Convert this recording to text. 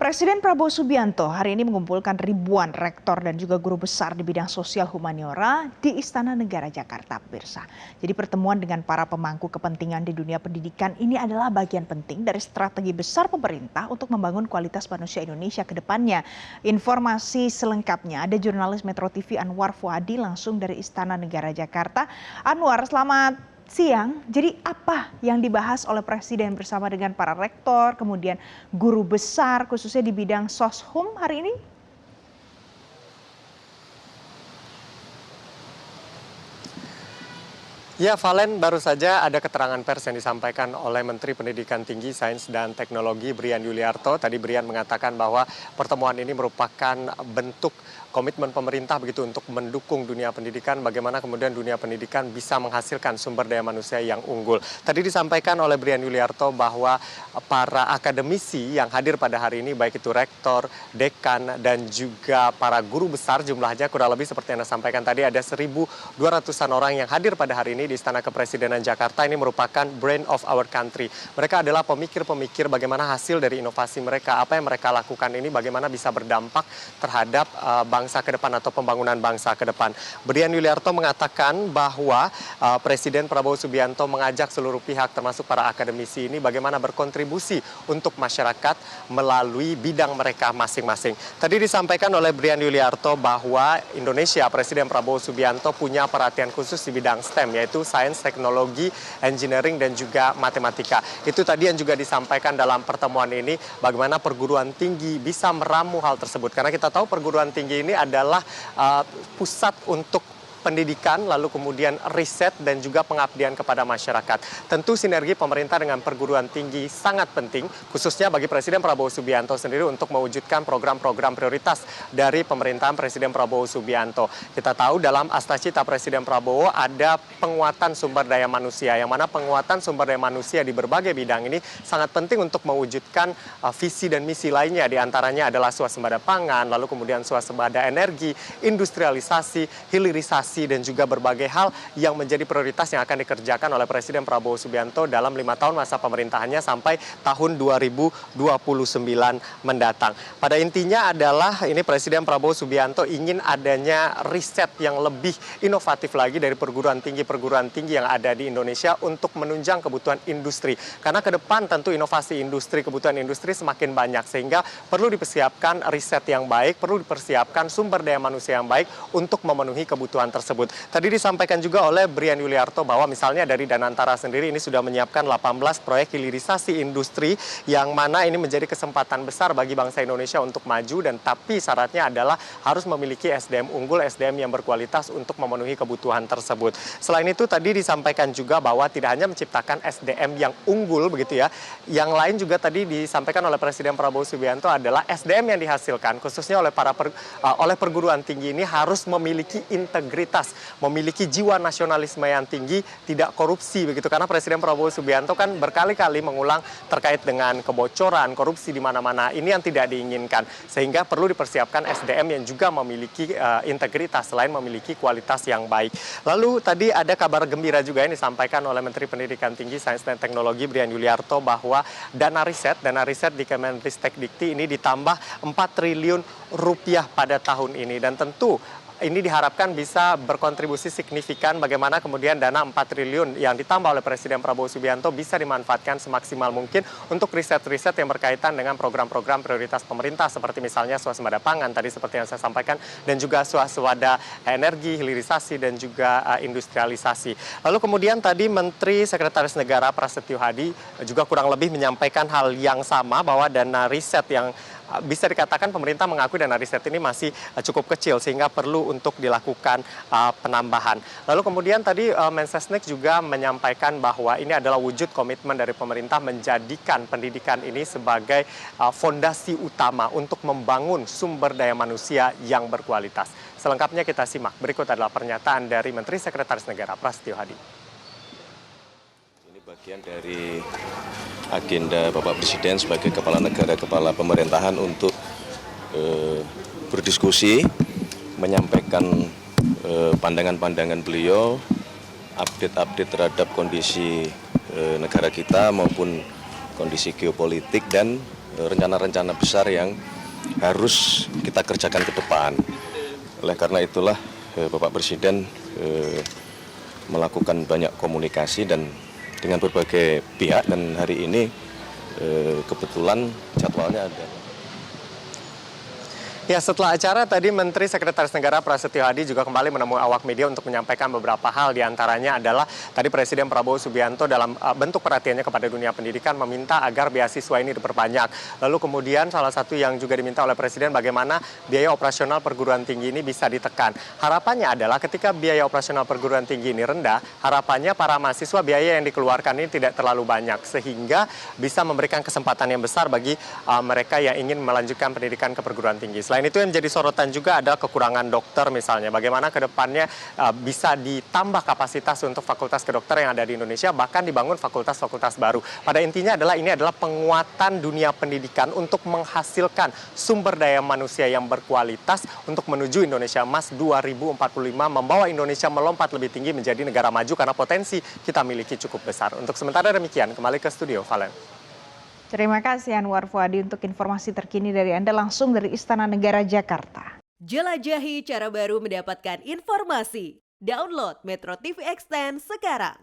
Presiden Prabowo Subianto hari ini mengumpulkan ribuan rektor dan juga guru besar di bidang sosial humaniora di Istana Negara Jakarta, pemirsa. Jadi pertemuan dengan para pemangku kepentingan di dunia pendidikan ini adalah bagian penting dari strategi besar pemerintah untuk membangun kualitas manusia Indonesia ke depannya. Informasi selengkapnya ada jurnalis Metro TV Anwar Fuadi langsung dari Istana Negara Jakarta. Anwar, selamat siang. Jadi apa yang dibahas oleh Presiden bersama dengan para rektor, kemudian guru besar khususnya di bidang soshum hari ini? Ya, Valen, baru saja ada keterangan pers yang disampaikan oleh Menteri Pendidikan Tinggi, Sains dan Teknologi Brian Yuliarto. Tadi Brian mengatakan bahwa pertemuan ini merupakan bentuk komitmen pemerintah begitu untuk mendukung dunia pendidikan, bagaimana kemudian dunia pendidikan bisa menghasilkan sumber daya manusia yang unggul. Tadi disampaikan oleh Brian Yuliarto bahwa para akademisi yang hadir pada hari ini, baik itu rektor, dekan, dan juga para guru besar, jumlahnya kurang lebih seperti yang saya sampaikan tadi, ada 1.200-an orang yang hadir pada hari ini di Istana Kepresidenan Jakarta. Ini merupakan brain of our country. Mereka adalah pemikir-pemikir bagaimana hasil dari inovasi mereka, apa yang mereka lakukan ini, bagaimana bisa berdampak terhadap bangsa ke depan atau pembangunan bangsa ke depan. Brian Yuliarto mengatakan bahwa Presiden Prabowo Subianto mengajak seluruh pihak termasuk para akademisi ini bagaimana berkontribusi untuk masyarakat melalui bidang mereka masing-masing. Tadi disampaikan oleh Brian Yuliarto bahwa Indonesia, Presiden Prabowo Subianto punya perhatian khusus di bidang STEM, yaitu sains, teknologi, engineering, dan juga matematika. Itu tadi yang juga disampaikan dalam pertemuan ini, bagaimana perguruan tinggi bisa meramu hal tersebut. Karena kita tahu perguruan tinggi ini adalah pusat untuk pendidikan, lalu kemudian riset dan juga pengabdian kepada masyarakat. Tentu sinergi pemerintah dengan perguruan tinggi sangat penting, khususnya bagi Presiden Prabowo Subianto sendiri untuk mewujudkan program-program prioritas dari pemerintahan Presiden Prabowo Subianto. Kita tahu dalam Astacita Presiden Prabowo ada penguatan sumber daya manusia, yang mana penguatan sumber daya manusia di berbagai bidang ini sangat penting untuk mewujudkan visi dan misi lainnya, diantaranya adalah swasembada pangan, lalu kemudian swasembada energi, industrialisasi, hilirisasi, dan juga berbagai hal yang menjadi prioritas yang akan dikerjakan oleh Presiden Prabowo Subianto dalam 5 tahun masa pemerintahannya sampai tahun 2029 mendatang. Pada intinya adalah ini Presiden Prabowo Subianto ingin adanya riset yang lebih inovatif lagi dari perguruan tinggi yang ada di Indonesia untuk menunjang kebutuhan industri. Karena ke depan tentu inovasi industri, kebutuhan industri semakin banyak, sehingga perlu dipersiapkan riset yang baik, perlu dipersiapkan sumber daya manusia yang baik untuk memenuhi kebutuhan tersebut. Tadi disampaikan juga oleh Brian Yuliarto bahwa misalnya dari Danantara sendiri ini sudah menyiapkan 18 proyek hilirisasi industri, yang mana ini menjadi kesempatan besar bagi bangsa Indonesia untuk maju, dan tapi syaratnya adalah harus memiliki SDM unggul, SDM yang berkualitas untuk memenuhi kebutuhan tersebut. Selain itu tadi disampaikan juga bahwa tidak hanya menciptakan SDM yang unggul begitu ya, yang lain juga tadi disampaikan oleh Presiden Prabowo Subianto adalah SDM yang dihasilkan khususnya oleh oleh perguruan tinggi ini harus memiliki integritas, memiliki jiwa nasionalisme yang tinggi, tidak korupsi begitu. Karena Presiden Prabowo Subianto kan berkali-kali mengulang terkait dengan kebocoran, korupsi di mana-mana. Ini yang tidak diinginkan. Sehingga perlu dipersiapkan SDM yang juga memiliki integritas selain memiliki kualitas yang baik. Lalu tadi ada kabar gembira juga yang disampaikan oleh Menteri Pendidikan Tinggi, Sains dan Teknologi Brian Yuliarto bahwa dana riset di Kemenristek-Dikti ini ditambah 4 triliun rupiah pada tahun ini, dan tentu ini diharapkan bisa berkontribusi signifikan bagaimana kemudian dana 4 triliun yang ditambah oleh Presiden Prabowo Subianto bisa dimanfaatkan semaksimal mungkin untuk riset-riset yang berkaitan dengan program-program prioritas pemerintah, seperti misalnya swasembada pangan tadi seperti yang saya sampaikan, dan juga swasembada energi, hilirisasi, dan juga industrialisasi. Lalu kemudian tadi Menteri Sekretaris Negara Prasetyo Hadi juga kurang lebih menyampaikan hal yang sama, bahwa dana riset yang bisa dikatakan pemerintah mengakui dana riset ini masih cukup kecil sehingga perlu untuk dilakukan penambahan. Lalu kemudian tadi Mensesnek juga menyampaikan bahwa ini adalah wujud komitmen dari pemerintah menjadikan pendidikan ini sebagai fondasi utama untuk membangun sumber daya manusia yang berkualitas. Selengkapnya kita simak. Berikut adalah pernyataan dari Menteri Sekretaris Negara Prasetyo Hadi. Bagian dari agenda Bapak Presiden sebagai kepala negara, kepala pemerintahan untuk berdiskusi, menyampaikan pandangan-pandangan beliau, update-update terhadap kondisi negara kita maupun kondisi geopolitik dan rencana-rencana besar yang harus kita kerjakan ke depan. Oleh karena itulah Bapak Presiden melakukan banyak komunikasi dan dengan berbagai pihak, dan hari ini kebetulan jadwalnya ada. Ya, setelah acara tadi Menteri Sekretaris Negara Prasetyo Adi juga kembali menemui awak media untuk menyampaikan beberapa hal. Di antaranya adalah tadi Presiden Prabowo Subianto dalam bentuk perhatiannya kepada dunia pendidikan meminta agar beasiswa ini diperbanyak. Lalu kemudian salah satu yang juga diminta oleh Presiden bagaimana biaya operasional perguruan tinggi ini bisa ditekan. Harapannya adalah ketika biaya operasional perguruan tinggi ini rendah, harapannya para mahasiswa biaya yang dikeluarkan ini tidak terlalu banyak sehingga bisa memberikan kesempatan yang besar bagi mereka yang ingin melanjutkan pendidikan ke perguruan tinggi. Selain itu yang menjadi sorotan juga adalah kekurangan dokter misalnya. Bagaimana ke depannya bisa ditambah kapasitas untuk fakultas kedokteran yang ada di Indonesia, bahkan dibangun fakultas-fakultas baru. Pada intinya adalah ini adalah penguatan dunia pendidikan untuk menghasilkan sumber daya manusia yang berkualitas untuk menuju Indonesia Emas 2045, membawa Indonesia melompat lebih tinggi menjadi negara maju karena potensi kita miliki cukup besar. Untuk sementara demikian, kembali ke studio, Valen. Terima kasih Anwar Fuadi untuk informasi terkini dari Anda langsung dari Istana Negara Jakarta. Jelajahi cara baru mendapatkan informasi. Download Metro TV Extend sekarang.